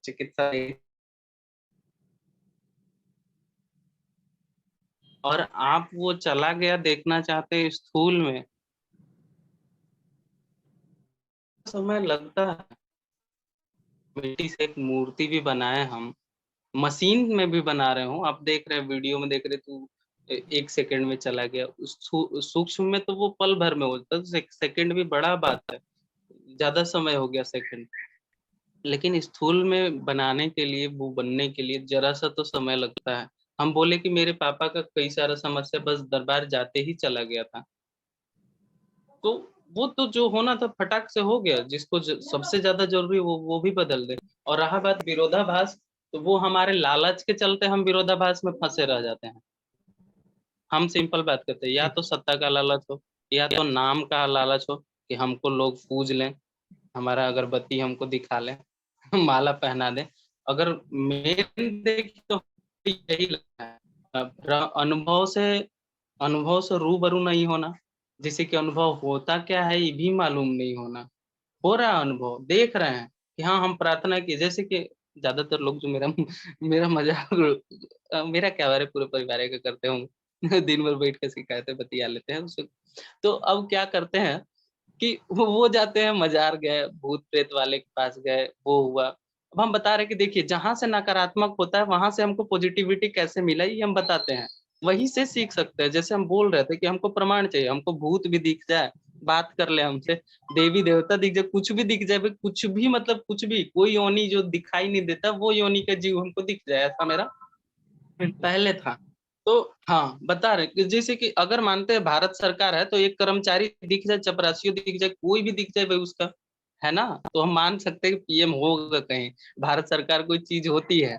चिकित्सा और आप वो चला गया देखना चाहते हैं स्थूल में, समय लगता है। मिट्टी से एक मूर्ति भी बनाए हम, मशीन में भी बना रहे हो, आप देख रहे हैं वीडियो में देख रहे तो एक सेकंड में चला गया, उस सूक्ष्म में तो वो पल भर में होता है, सेकंड भी बड़ा बात है, ज्यादा समय हो गया सेकंड। लेकिन स्थूल में बनाने के लिए, वो बनने के लिए जरा सा तो समय लगता है। हम बोले कि मेरे पापा का कई सारा समस्या बस दरबार जाते ही चला गया था, तो वो तो जो होना था फटाक से हो गया, जिसको सबसे ज्यादा जरूरी वो भी बदल दे। और रहा बात विरोधाभास, तो वो हमारे लालच के चलते हम विरोधाभास में फंसे रह जाते हैं। हम सिंपल बात करते हैं, या जी। तो सत्ता का लालच हो, या तो नाम का लालच हो कि हमको लोग पूज लें, हमारा अगरबत्ती हमको दिखा लें, माला पहना दे। अगर मेन देखिए तो यही लगता है, अनुभव से, अनुभव से रूबरू नहीं होना, जिसे कि अनुभव होता क्या है ये भी मालूम नहीं होना। हो रहा है अनुभव, देख रहे हैं कि हाँ हम प्रार्थना की, जैसे कि ज्यादातर लोग जो मेरा मेरा मजाक, मेरा क्या बारे पूरे परिवार का करते होंगे, दिन भर बैठ के शिकायतें बतिया लेते हैं उससे। तो अब क्या करते हैं कि वो जाते हैं, मजार गए, भूत प्रेत वाले के पास गए, वो हुआ। अब हम बता रहे कि देखिए जहां से नकारात्मक होता है वहां से हमको पॉजिटिविटी कैसे मिला ये हम बताते हैं, वहीं से सीख सकते हैं। जैसे हम बोल रहे थे कि हमको प्रमाण चाहिए, हमको भूत भी दिख जाए, बात कर ले हमसे, देवी देवता दिख जाए, कुछ भी दिख जाए भाई, कुछ भी मतलब कुछ भी, कोई योनि जो दिखाई नहीं देता वो योनि का जीव हमको दिख जाए, ऐसा मेरा बिल्कुल। पहले था। तो हाँ बता रहे कि जैसे कि अगर मानते हैं भारत सरकार है तो एक कर्मचारी दिख जाए, चपरासियों दिख जाए, कोई भी दिख जाए भाई उसका, है ना, तो हम मान सकते हैं कि पीएम होगा कहीं, भारत सरकार कोई चीज होती है।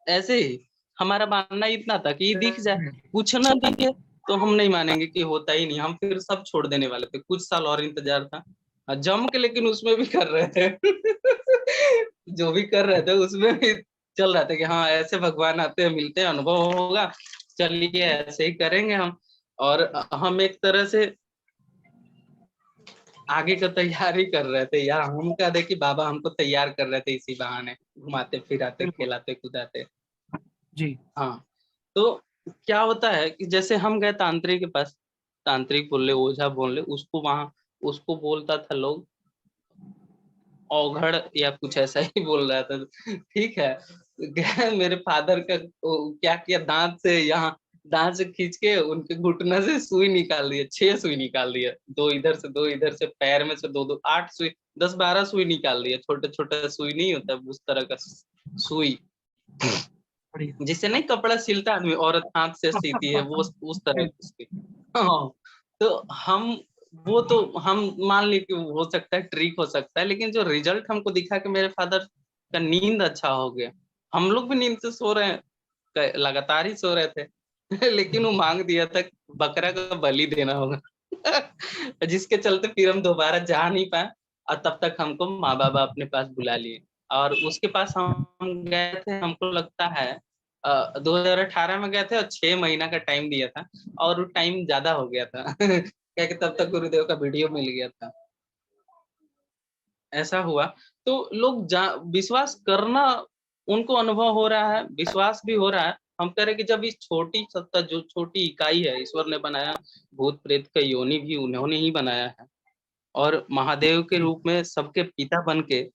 ऐसे ही हमारा मानना इतना था कि ये दिख जाए, हम्म। कुछ ना दिखे तो हम नहीं मानेंगे कि होता ही नहीं, हम फिर सब छोड़ देने वाले थे। कुछ साल और इंतजार था, जम के, लेकिन उसमें भी कर रहे थे जो भी कर रहे थे उसमें भी चल रहा था कि हाँ ऐसे भगवान आते हैं, मिलते हैं, अनुभव होगा, चलिए ऐसे ही करेंगे हम। और हम एक तरह से आगे का तैयारी कर रहे थे यार, हम क्या देखिए बाबा हमको तैयार कर रहे थे इसी बहाने, घुमाते फिराते बिल्कुल। खिलाते कुदाते। जी। हाँ, तो क्या होता है कि जैसे हम गए तांत्रिक के पास, तांत्रिक बोल ले, ओझा बोल ले, उसको वहां, उसको बोलता था लोग औघड़ या कुछ ऐसा ही बोल रहा था, ठीक है। गए मेरे फादर का क्या किया, दांत से यहाँ, दांत से खींच के उनके घुटने से सुई निकाल दिया, 6 सुई निकाल दिया, दो इधर से दो इधर से, पैर में से दो दो, 8 सुई, 10-12 सुई निकाल दिया, छोटे छोटे सुई नहीं होता उस तरह का सुई, बढ़िया। जिससे नहीं कपड़ा सिलता आदमी, औरत हाथ से सीती है, वो उस तरह की उसकी। हाँ, तो हम, वो तो हम मान ली कि हो सकता है ट्रिक हो सकता है, लेकिन जो रिजल्ट हमको दिखा कि मेरे फादर का नींद अच्छा हो गया, हम लोग भी नींद से सो रहे हैं, लगातार ही सो रहे थे लेकिन वो मांग दिया था कि बकरा का बलि देना होगा जिसके चलते फिर हम दोबारा जा नहीं पाए, और तब तक हमको माँ बाबा अपने पास बुला लिए। और उसके पास हम गए थे, हमको लगता है 2018 में गए थे, और 6 महीना का टाइम दिया था, और वो टाइम ज्यादा हो गया था क्या कि तब तक गुरुदेव का वीडियो मिल गया था, ऐसा हुआ। तो लोग विश्वास करना, उनको अनुभव हो रहा है, विश्वास भी हो रहा है। हम कह रहे कि जब इस छोटी सत्ता, जो छोटी इकाई है ईश्वर ने बनाया, भूत प्रेत का योनि भी उन्होंने ही बनाया है, और महादेव के जी। रूप में सबके पिता बन के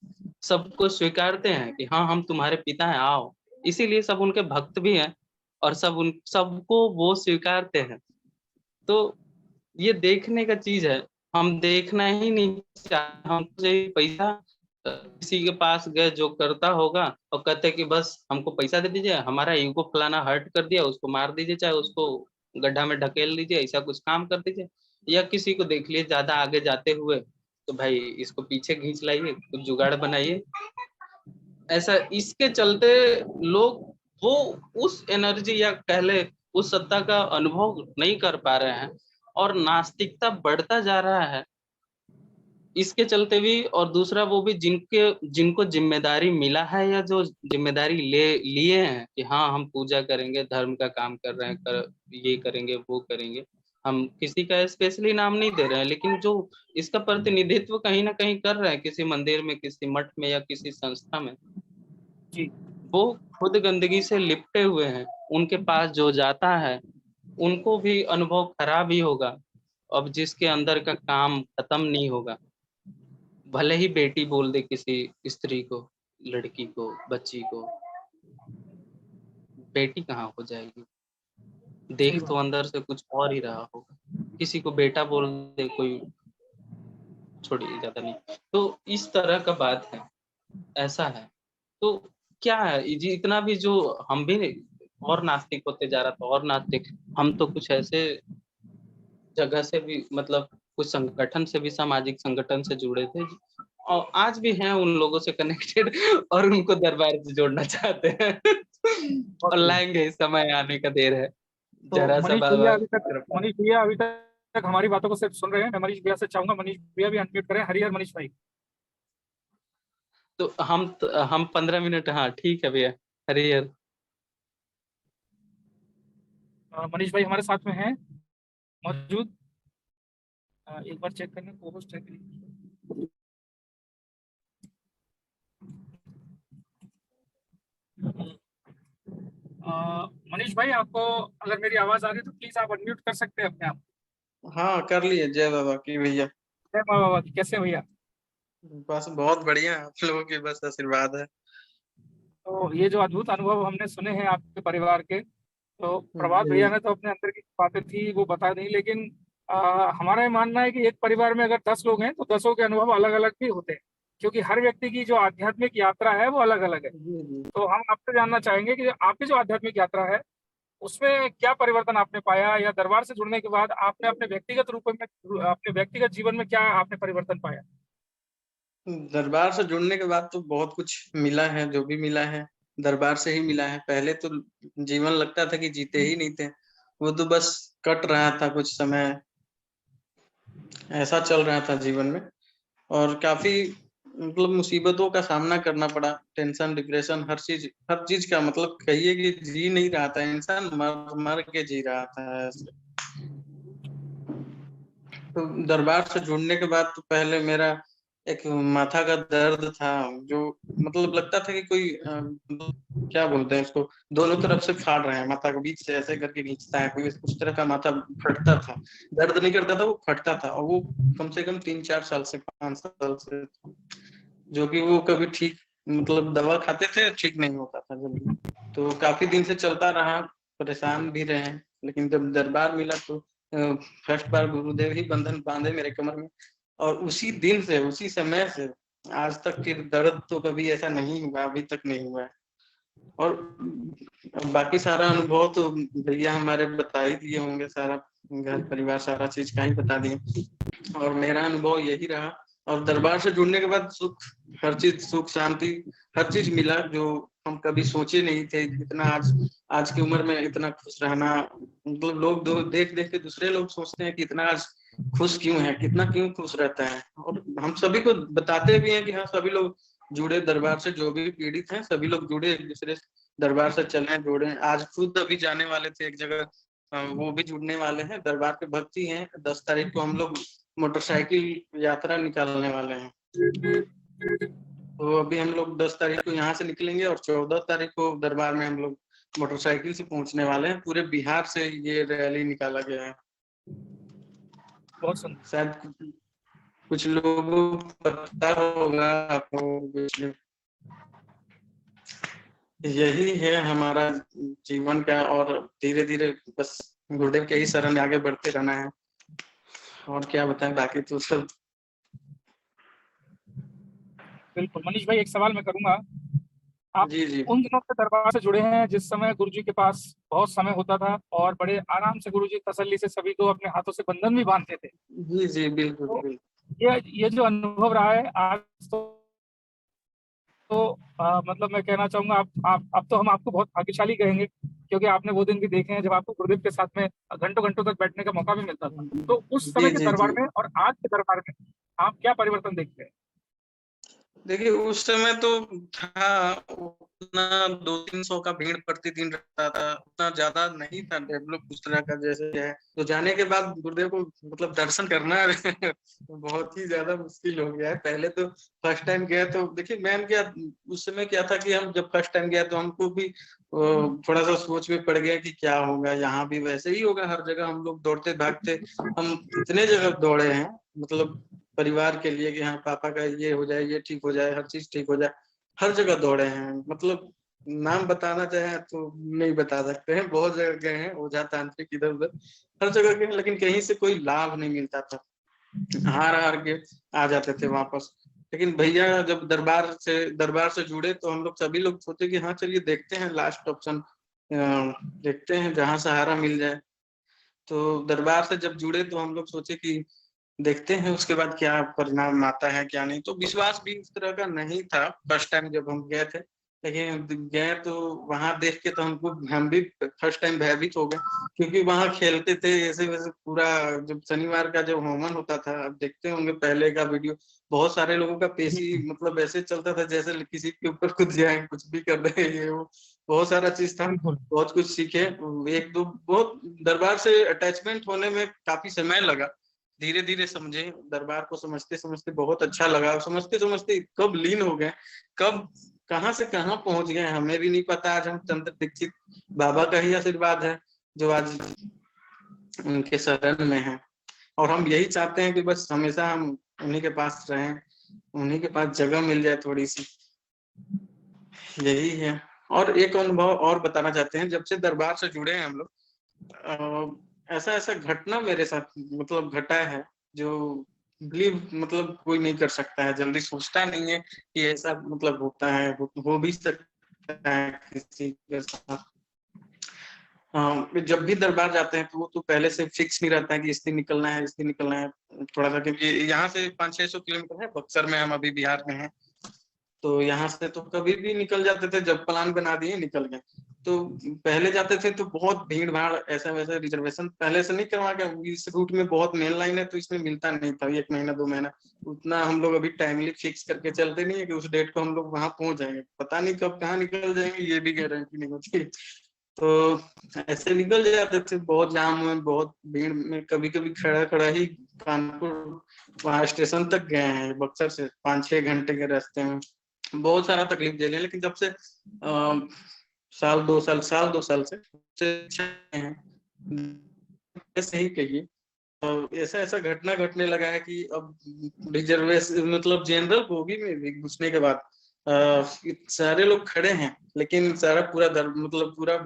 सबको स्वीकारते हैं कि हाँ हम तुम्हारे पिता हैं, आओ। इसीलिए सब उनके भक्त भी हैं, और सब उन सबको वो स्वीकारते हैं। तो ये देखने का चीज है, हम देखना ही नहीं चाहते, हम चाहिए पैसा, किसी के पास गए जो करता होगा और कहते कि बस हमको पैसा दे दीजिए, हमारा ईगो फलाना हर्ट कर दिया, उसको मार दीजिए, चाहे उसको गड्ढा में ढकेल दीजिए, ऐसा कुछ काम कर दीजिए। या किसी को देख लिए ज्यादा आगे जाते हुए, तो भाई इसको पीछे खींच लाइए, कुछ जुगाड़ बनाइए, ऐसा इसके चलते लोग वो उस एनर्जी या कह ले उस सत्ता का अनुभव नहीं कर पा रहे हैं, और नास्तिकता बढ़ता जा रहा है इसके चलते भी। और दूसरा वो भी जिनके जिनको जिम्मेदारी मिला है, या जो जिम्मेदारी ले लिए हैं कि हाँ हम पूजा करेंगे, धर्म का काम कर रहे हैं, ये करेंगे वो करेंगे, हम किसी का स्पेशली नाम नहीं दे रहे हैं, लेकिन जो इसका प्रतिनिधित्व कहीं ना कहीं कर रहे हैं किसी मंदिर में, किसी मठ में, या किसी संस्था में, जी। वो खुद गंदगी से लिपटे हुए हैं, उनके पास जो जाता है उनको भी अनुभव खराब ही होगा। अब जिसके अंदर का काम खत्म नहीं होगा, भले ही बेटी बोल दे किसी स्त्री को, लड़की को, बच्ची को, बेटी कहाँ हो जाएगी? सही देख तो बात। अंदर से कुछ और ही रहा होगा। किसी को बेटा बोल दे कोई, छोड़िए ज़्यादा नहीं। तो इस तरह का बात है, ऐसा है। तो क्या है जी, इतना भी जो हम भी और नास्तिक होते जा रहा था और नास्तिक, हम तो कुछ ऐसे जगह से भी मतलब कुछ संगठन से भी, सामाजिक संगठन से जुड़े थे और आज भी हैं उन लोगों से कनेक्टेड और उनको दरबार से जोड़ना चाहते हैं बहुत और बढ़िया। लाएँगे, समय आने का देर है। तो ज़रा-सा मनीष बाबा भैया अभी की तक कृपा। मनीष भैया अभी तक हमारी बातों को सिर्फ सुन रहे हैं। मैं मनीष भैया से चाहूँगा मनीष भैया भी अनम्यूट करें। हरिहर मनीष भाई। तो हम 15 मिनट, हाँ, ठीक है भैया, हरिहर। मनीष भाई हमारे साथ में हैं मौजूद? एक बार चेक करना को-होस्ट है कि नहीं। मनीष भाई आपको अगर मेरी आवाज़ आ रही है तो प्लीज़ आप अनम्यूट कर सकते हैं अपने आप। हाँ, कर लिए। जय बाबा की भैया। जय माँ बाबा की। कैसे हैं भैया? बस बहुत बढ़िया, आप लोगों की बस आशीर्वाद है। तो ये जो अद्भुत अनुभव हमने सुने हैं आपके परिवार के, तो प्रभात भैया जी। ने तो अपने अंदर की बातें थी वो बता दी, लेकिन हमारा ये मानना है कि एक परिवार में अगर 10 लोग हैं तो 10 के अनुभव अलग-अलग भी होते हैं, क्योंकि हर व्यक्ति की जो आध्यात्मिक यात्रा है वो अलग-अलग है। जी, जी। तो हम आपसे जानना चाहेंगे कि आपकी जो आध्यात्मिक यात्रा है, उसमें क्या परिवर्तन आपने पाया, या दरबार से जुड़ने के बाद आपने अपने व्यक्तिगत रूप में अपने व्यक्तिगत जीवन में क्या आपने परिवर्तन पाया? दरबार से जुड़ने के बाद तो बहुत कुछ मिला है, जो भी मिला है, दरबार से ही मिला है। पहले तो जीवन लगता था कि जीते ही नहीं थे। वो तो बस कट रहा था कुछ समय, ऐसा चल रहा था जीवन में और काफ़ी मतलब मुसीबतों का सामना करना पड़ा। टेंशन, डिप्रेशन, हर चीज़ का मतलब कहिए कि जी नहीं रहा था इंसान, मर-मर के जी रहा था ऐसे। तो दरबार से जुड़ने के बाद तो पहले मेरा एक माथा का दर्द था, जो मतलब लगता था कि कोई क्या बोलते हैं उसको, दोनों तरफ से फाड़ रहे हैं, माथा के बीच से ऐसे करके खींचता है कोई, उस तरह का माथा फटता था। दर्द नहीं करता था, वो फटता था और वो कम से कम 3-4 साल से, 5 साल से, जो कि वो कभी ठीक मतलब दवा खाते थे, ठीक नहीं होता था जल्दी। तो काफ़ी दिन से चलता रहा, परेशान भी रहे, लेकिन जब दरबार मिला तो फर्स्ट बार गुरुदेव ही बंधन बांधे मेरे कमर में और उसी दिन से, उसी समय से आज तक फिर दर्द तो कभी ऐसा नहीं हुआ, अभी तक नहीं हुआ है। और बाकी सारा अनुभव तो भैया हमारे बता ही दिए होंगे, सारा घर परिवार सारा चीज का ही बता दिए और मेरा अनुभव यही रहा। और दरबार से जुड़ने के बाद सुख, हर चीज, सुख शांति, हर चीज मिला जो हम कभी सोचे नहीं थे। इतना आज की उम्र में इतना खुश रहना, मतलब लोग देख देख के दूसरे लोग सोचते हैं कि इतना आज खुश क्यों है, कितना क्यों खुश रहता है, और हम सभी को बताते भी हैं कि हाँ सभी लोग जुड़े दरबार से, जो भी पीड़ित हैं सभी लोग जुड़े एक दूसरे दरबार से, चले जुड़े। आज खुद अभी जाने वाले थे एक जगह, वो भी जुड़ने वाले हैं, दरबार के भक्त ही हैं। 10 तारीख को हम लोग मोटरसाइकिल यात्रा निकालने वाले हैं। तो अभी हम लोग 10 तारीख को यहाँ से निकलेंगे और 14 तारीख को दरबार में हम लोग मोटरसाइकिल से पहुंचने वाले हैं। पूरे बिहार से ये रैली निकाला गया है। बहुत सुंदर। शायद कुछ लोगों को पता होगा आपको, यही है हमारा जीवन का, और धीरे धीरे बस गुरुदेव के ही शरण में आगे बढ़ते रहना है, और क्या बताएं, बाकी तो सब। बिल्कुल मनीष भाई, एक सवाल मैं करूंगा। आप जी जी उन दिनों से दरबार से जुड़े हैं जिस समय गुरु जी के पास बहुत समय होता था और बड़े आराम से गुरु जी तसल्ली से सभी को अपने हाथों से बंधन भी बांधते थे। जी जी, बिल्कुल तो बिल्कुल। ये जो अनुभव रहा है आज, तो मतलब मैं कहना चाहूंगा आप अब तो हम आपको बहुत भाग्यशाली कहेंगे, क्योंकि आपने वो दिन भी देखे हैं जब आपको गुरुदेव के साथ में घंटों घंटों तक बैठने का मौका भी मिलता था। तो उस जी समय के जी दरबार जी। में और आज के दरबार में आप क्या परिवर्तन देखते हैं? देखिए उस समय तो था, जितना 200-300 का भीड़ प्रतिदिन रहता था, उतना ज्यादा नहीं था डेवलप उस तरह का जैसे है। तो जाने के बाद गुरुदेव को मतलब दर्शन करना बहुत ही ज्यादा मुश्किल हो गया है। पहले तो फर्स्ट टाइम गया तो देखिए मैम क्या उस समय क्या था कि हम जब फर्स्ट टाइम गया तो हमको भी थोड़ा सा सोच में पड़ गया कि क्या होगा, यहाँ भी वैसे ही होगा, हर जगह हम लोग दौड़ते भागते, हम इतने जगह दौड़े हैं मतलब परिवार के लिए कि हाँ पापा का ये हो जाए, ये ठीक हो जाए, हर चीज ठीक हो जाए, हर जगह दौड़े हैं। मतलब नाम बताना चाहे तो नहीं बता सकते हैं, बहुत जगह गए हैं, ओझा तांत्रिक इधर उधर हर जगह गए, लेकिन कहीं से कोई लाभ नहीं मिलता था, हार हार के आ जाते थे वापस। लेकिन भैया जब दरबार से जुड़े तो हम लोग सभी लोग सोचे कि हाँ चलिए देखते हैं लास्ट ऑप्शन, देखते हैं जहाँ सहारा मिल जाए। तो दरबार से जब जुड़े तो हम लोग सोचे कि देखते हैं उसके बाद क्या परिणाम आता है क्या नहीं। तो विश्वास भी उस तरह का नहीं था फर्स्ट टाइम जब हम गए थे, लेकिन गए तो वहां देख के तो हम भी फर्स्ट टाइम भयभीत हो गए, क्योंकि वहां खेलते थे ऐसे वैसे पूरा। जब शनिवार का जब होमन होता था, आप देखते होंगे पहले का वीडियो, बहुत सारे लोगों का पेशी मतलब ऐसे चलता था जैसे किसी के ऊपर कूद जाए, कुछ भी कर रहे हैं ये वो, बहुत सारा चीज था। बिल्कुल। बहुत कुछ सीखे, एक दो बहुत दरबार से अटैचमेंट होने में काफी समय लगा, धीरे धीरे समझे, दरबार को समझते समझते बहुत अच्छा लगा, समझते समझते कब लीन हो गए, कब कहाँ से कहाँ पहुंच गए हमें भी नहीं पता। आज हम तंत्र दीक्षित, बाबा का ही आशीर्वाद है जो आज उनके शरण में है, और हम यही चाहते हैं कि बस हमेशा हम उन्हीं के पास रहें, उन्हीं के पास जगह मिल जाए थोड़ी सी, यही है। और एक अनुभव और बताना चाहते हैं, जब से दरबार से जुड़े हैं हम लोग, ऐसा ऐसा घटना मेरे साथ मतलब घटा है जो बिलीव मतलब कोई नहीं कर सकता है, जल्दी सोचता नहीं है कि ऐसा मतलब होता है, हो भी सकता है किसी के साथ। जब भी दरबार जाते हैं तो वो तो पहले से फिक्स नहीं रहता है कि इस दिन निकलना है, इस दिन निकलना है, थोड़ा सा, क्योंकि यहाँ से 500-600 किलोमीटर है, बक्सर में हम अभी बिहार में हैं, तो यहाँ से तो कभी भी निकल जाते थे, जब प्लान बना दिए निकल गए। तो पहले जाते थे तो बहुत भीड़ भाड़, ऐसा वैसा रिजर्वेशन पहले से नहीं करवा के, इस रूट में बहुत मेन लाइन है तो इसमें मिलता नहीं था 1 महीना 2 महीना, उतना हम लोग अभी टाइमली फिक्स करके चलते नहीं है कि उस डेट को हम लोग वहां पहुंच जाएंगे, पता नहीं कब कहाँ निकल जाएंगे, ये भी गारंटी नहीं होती। तो ऐसे निकल जाते थे, बहुत जाम में, बहुत भीड़ में, कभी कभी खड़ा खड़ा ही कानपुर वहां स्टेशन तक गए हैं, बक्सर से 5-6 घंटे के रास्ते में, बहुत सारा तकलीफ झेले। लेकिन जब से साल 2 साल से ऐसे ही कहिए, ऐसा ऐसा घटना घटने लगा है कि अब रिजर्वेशन मतलब जनरल बोगी में भी घुसने के बाद सारे लोग खड़े हैं, लेकिन सारा पूरा मतलब पूरा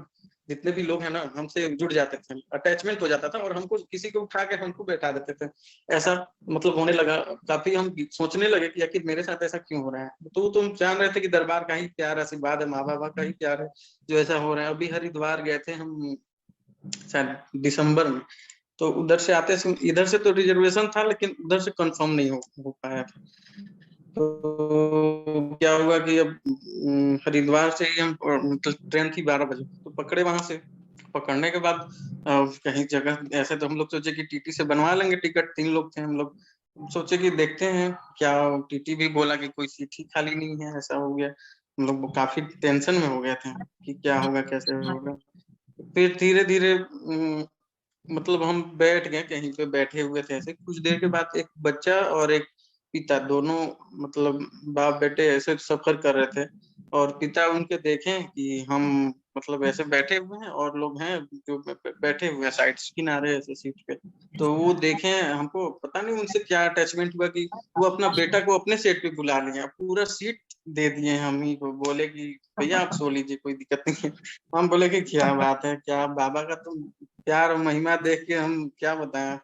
जितने भी लोग हैं ना हमसे जुड़ जाते थे, अटैचमेंट हो जाता था, और हमको किसी को उठा के हमको बैठा देते थे, ऐसा मतलब होने लगा। काफी हम सोचने लगे कि आखिर मेरे साथ ऐसा क्यों हो रहा है। तो तुम जान रहे थे कि दरबार का ही प्यार आशीर्वाद है, माँ बाबा का ही प्यार है जो ऐसा हो रहा है। अभी हरिद्वार गए थे हम शायद दिसंबर में, तो उधर से आते इधर से तो रिजर्वेशन था, लेकिन उधर से कंफर्म नहीं हो पाया था। तो क्या हुआ कि अब हरिद्वार से ही हम मतलब ट्रेन थी 12 बजे, तो पकड़े, वहां से पकड़ने के बाद कहीं जगह ऐसे तो हम लोग सोचे कि टीटी से बनवा लेंगे टिकट, 3 लोग थे हम लोग, सोचे कि देखते हैं क्या। टीटी भी बोला कि कोई सीट ही खाली नहीं है, ऐसा हो गया। हम लोग काफी टेंशन में हो गए थे कि क्या होगा कैसे होगा। फिर धीरे धीरे मतलब हम बैठ गए, कहीं पे बैठे हुए थे, ऐसे कुछ देर के बाद एक बच्चा और एक पिता दोनों मतलब बाप बेटे ऐसे सफर कर रहे थे, और पिता उनके देखें कि हम मतलब ऐसे बैठे हुए हैं और लोग हैं जो बैठे हुए हैं साइड किनारे ऐसे सीट पे, तो वो देखें हमको, पता नहीं उनसे क्या अटैचमेंट हुआ कि वो अपना बेटा को अपने सीट पे बुला लिया, पूरा सीट दे दिए हम ही को, बोले कि भैया आप सो लीजिए कोई दिक्कत नहीं है। हम बोले कि क्या बात है, क्या बाबा का तो प्यार और महिमा देख के हम क्या बताएं,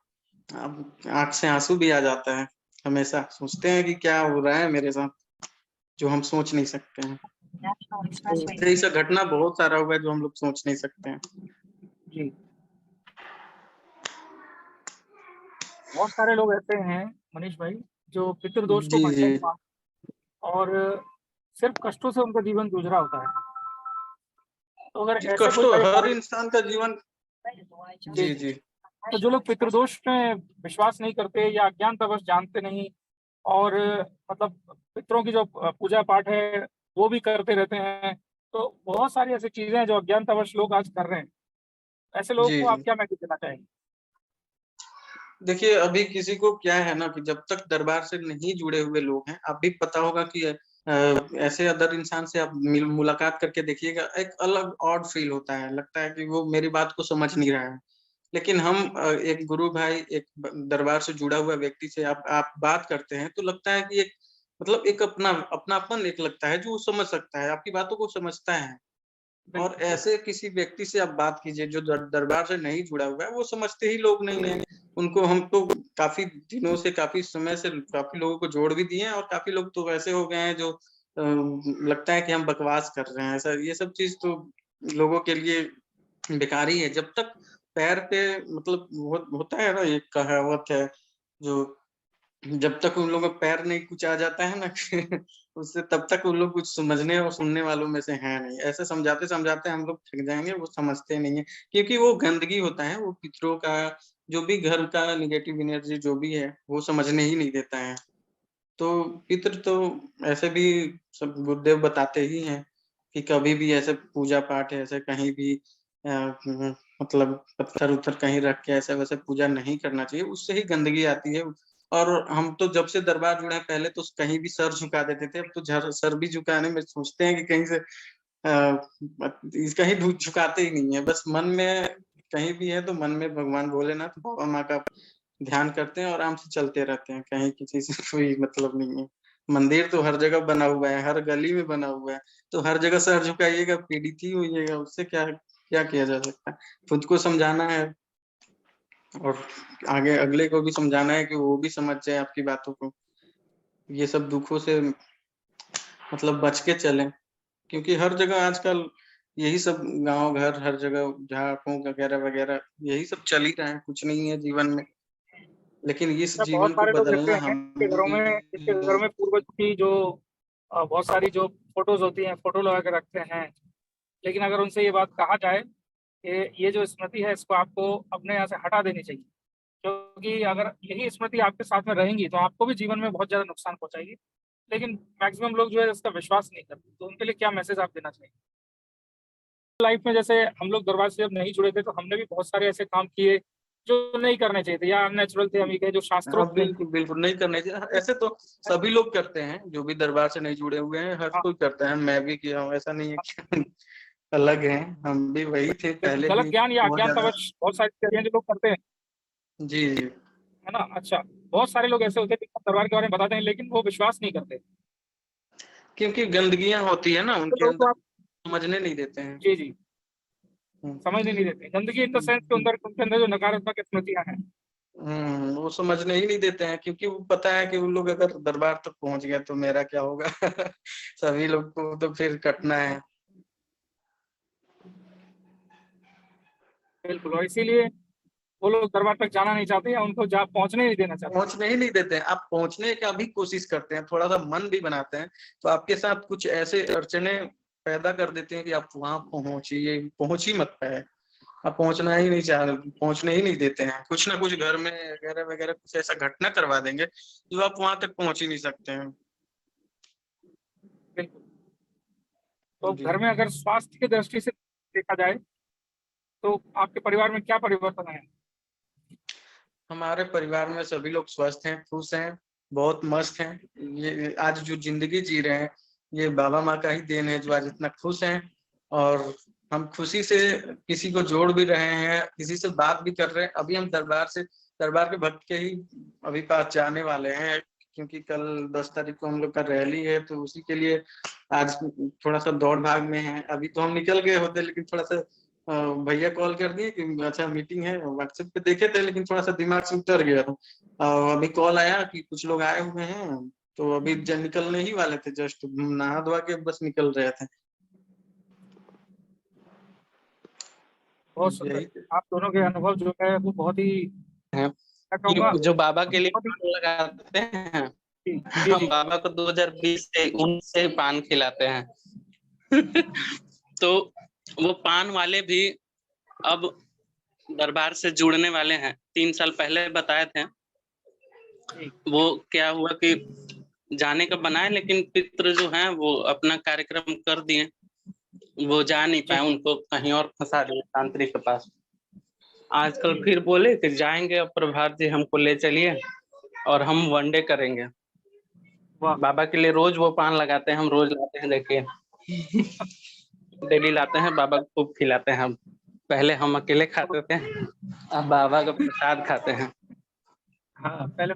अब आंख से आंसू भी आ जाता है। हमेशा सोचते हैं कि क्या हो रहा है मेरे साथ जो हम सोच नहीं सकते हैं। तो ऐसा घटना बहुत सारा हुआ है जो हम लोग सोच नहीं सकते हैं। जी, बहुत सारे लोग ऐसे हैं मनीष भाई जो पितृदोष को जी कंटेंट जी मानते हैं और सिर्फ कष्टों से उनका जीवन गुजरा होता है। तो अगर जी, ऐसे कष्ट कोई तो भाई हर हमारे इंसान का जीवन। जी जी जी, जी तो जो लोग पितृदोष में विश्वास नहीं करते या अज्ञानतावश जानते नहीं और मतलब पितरों की जो पूजा पाठ है वो भी करते रहते हैं, तो बहुत सारी ऐसी चीजें हैं जो अज्ञानतावश लोग आज कर रहे हैं। ऐसे लोगों जी को आप जी। क्या मैसेज देना चाहेंगे? देखिए, अभी किसी को क्या है ना कि जब तक दरबार से नहीं जुड़े हुए लोग हैं, आप भी पता होगा कि ऐसे अदर इंसान से आप मुलाकात करके देखिएगा, एक अलग ऑड फील होता है, लगता है कि वो मेरी बात को समझ नहीं रहा है। लेकिन हम एक गुरु भाई, एक दरबार से जुड़ा हुआ व्यक्ति से आप बात करते हैं, तो लगता है कि एक मतलब एक अपनापन एक लगता है, जो वो समझ सकता है, आपकी बातों को समझता है। और बिल्कुल, ऐसे किसी व्यक्ति से आप बात कीजिए जो दरबार से नहीं जुड़ा हुआ है, वो समझते ही लोग नहीं हैं। उनको हम तो काफ़ी दिनों से, काफ़ी समय से काफ़ी लोगों को जोड़ भी दिए हैं, और काफ़ी लोग तो ऐसे हो गए हैं जो लगता है कि हम बकवास कर रहे हैं। ऐसा ये सब चीज़ तो लोगों के लिए बेकार ही है। जब तक पैर पे मतलब होता है ना, एक कहावत है जो, जब तक उन लोगों का पैर नहीं कुचा जाता है ना उससे तब तक वो लोग कुछ समझने और सुनने वालों में से हैं नहीं। ऐसे समझाते-समझाते हम लोग थक जाएँगे, वो समझते नहीं हैं। क्योंकि वो गंदगी होता है, वो पितरों का जो भी घर का नेगेटिव एनर्जी जो भी है, वो समझने ही नहीं देता है। तो पितृ तो ऐसे भी सब गुरुदेव बताते ही हैं कि कभी भी ऐसे पूजा-पाठ ऐसे कहीं भी मतलब पत्थर-उत्थर कहीं रख के ऐसे-वैसे पूजा नहीं करना चाहिए, उससे ही गंदगी आती है। और हम तो जब से दरबार जुड़े हैं, पहले तो कहीं भी सर झुका देते थे, अब तो सर भी झुकाने में सोचते हैं कि कहीं से कहीं झुकाते ही नहीं है। बस मन में कहीं भी है तो मन में भगवान भोलेनाथ, बाबा माँ का ध्यान करते हैं और आराम से चलते रहते हैं, कहीं किसी से कोई मतलब नहीं है। मंदिर तो हर जगह बना हुआ है, हर गली में बना हुआ है, तो हर जगह सर झुकाइएगा, पीड़ित ही होइएगा, उससे क्या क्या किया जा सकता है? खुद को समझाना है और आगे अगले को भी समझाना है कि वो भी समझ जाए आपकी बातों को। ये सब दुखों से मतलब बच के चलें, क्योंकि हर जगह आजकल यही सब गाँव घर हर जगह झाड़-फूँक वगैरह-वगैरह यही सब चल ही रहा है, कुछ नहीं है जीवन में। लेकिन इस अच्छा, बहुत जीवन को सारे लोग ऐसे बदलना हैं जिनके घरों में पूर्वज की जो बहुत सारी जो फ़ोटोज़ होती हैं, फ़ोटो लगा के रखते हैं। लेकिन अगर उनसे ये बात कहा जाए कि ये जो स्मृति है, इसको आपको अपने यहाँ से हटा देनी चाहिए। क्योंकि अगर यही स्मृति आपके साथ में रहेंगी, तो आपको भी जीवन में बहुत ज़्यादा नुकसान पहुँचाएगी। लेकिन मैक्सिमम लोग जो है इसका विश्वास नहीं करते, तो उनके लिए क्या मैसेज आप देना चाहेंगे? लाइफ में जैसे हम लोग दरबार से जब नहीं जुड़े थे, तो हमने भी बहुत सारे ऐसे काम किए, जो नहीं करने चाहिए थे या अननेचुरल थे, हम ये कहें जो हाँ, शास्त्रोक्त नहीं थे। बिल्कुल, बिल्कुल, नहीं करना चाहिए। ऐसे तो सभी लोग करते हैं, जो भी दरबार से नहीं जुड़े हुए हैं, हर हाँ, कोई करता है, मैं भी किया हूँ, ऐसा नहीं है कि अलग हैं, हम भी वही थे बिल्कुल, पहले गलत भी ज्ञान या बहुत ज़्यादा। अज्ञानतावश बहुत सारी चीज़ें जो लोग करते हैं, जी, जी, है ना? अच्छा, बहुत सारे लोग ऐसे होते हैं जो दरबार के बारे में बताते हैं, लेकिन वो विश्वास नहीं करते। क्योंकि गंदगियाँ होती है ना, तो उनके लोगों अंदर को आप समझने नहीं देते हैं। जी, जी, हुँ, समझने नहीं देते। गंदगी इन द सेंस के अंदर उनके अंदर जो नकारात्मक स्मृतियाँ हैं। वो समझने ही नहीं देते हैं, क्योंकि वो पता है कि वो लोग अगर दरबार तक पहुँच गए तो मेरा क्या होगा? सभी लोग को तो फिर कटना है। बिल्कुल, और इसीलिए वो लोग दरबार तक जाना नहीं चाहते या उनको जा पहुँचने नहीं देना चाहते। पहुँचने ही नहीं देते हैं। आप पहुँचने का भी कोशिश करते हैं, थोड़ा-सा मन भी बनाते हैं, तो आपके साथ कुछ ऐसे अड़चनें पैदा कर देते हैं कि आप वहाँ पहुँचिए, पहुँच ही मत पाए। आप पहुँचने ही नहीं देते हैं। कुछ ना कुछ घर में वगैरह-वगैरह कुछ ऐसा घटना करवा देंगे, जो आप वहाँ तक पहुँच ही नहीं सकते हैं। बिल्कुल, तो जी। घर में अगर स्वास्थ्य की दृष्टि से देखा जाए, तो आपके परिवार में क्या परिवर्तन आए? हमारे परिवार में सभी लोग स्वस्थ हैं, खुश हैं, बहुत मस्त हैं। ये आज जो ज़िंदगी जी रहे हैं, ये बाबा माँ का ही देन है जो आज इतना खुश हैं, और हम खुशी से किसी को जोड़ भी रहे हैं, किसी से बात भी कर रहे हैं। अभी हम दरबार के भक्त के ही अभी पास जाने वाले हैं, क्योंकि कल 10 तारीख को हम लोग का रैली है, तो उसी के लिए आज थोड़ा-सा दौड़-भाग में हैं। अभी तो हम निकल गए होते, लेकिन थोड़ा-सा भैया कॉल कर दिए कि अच्छा मीटिंग है, व्हाट्सएप पे देखे थे, लेकिन थोड़ा-सा दिमाग से उतर गया था। अभी कॉल आया कि कुछ लोग आए हुए हैं, तो अभी निकलने ही वाले थे, जस्ट नहा धोआ के बस निकल रहे थे। बहुत सुंदर। यही आप दोनों के अनुभव जो है वो बहुत ही हैं मैं कहूँगा कि जो बाबा के लिए बहुत ही पान लगाते हैं, जी, जी, हम जी। बाबा को 2020 से उनसे पान खिलाते हैं। तो वो पान वाले भी अब दरबार से जुड़ने वाले हैं। 3 साल पहले बताए थे। जी, वो क्या हुआ कि जाने का बनाए, लेकिन पितृ जो हैं वो अपना कार्यक्रम कर दिए। वो जा नहीं पाए, उनको कहीं और फंसा दिए तांत्रिक के पास। आजकल फिर बोले कि जाएंगे अब प्रभात जी, हमको ले चलिए और हम वनडे करेंगे। वाह बाबा के लिए रोज वो पान लगाते हैं, हम रोज लाते हैं, देखिए डेली लाते हैं, बाबा को खूब खिलाते हैं हम। पहले हम अकेले खाते थे, अब बाबा का प्रसाद खाते हैं। हाँ, पहले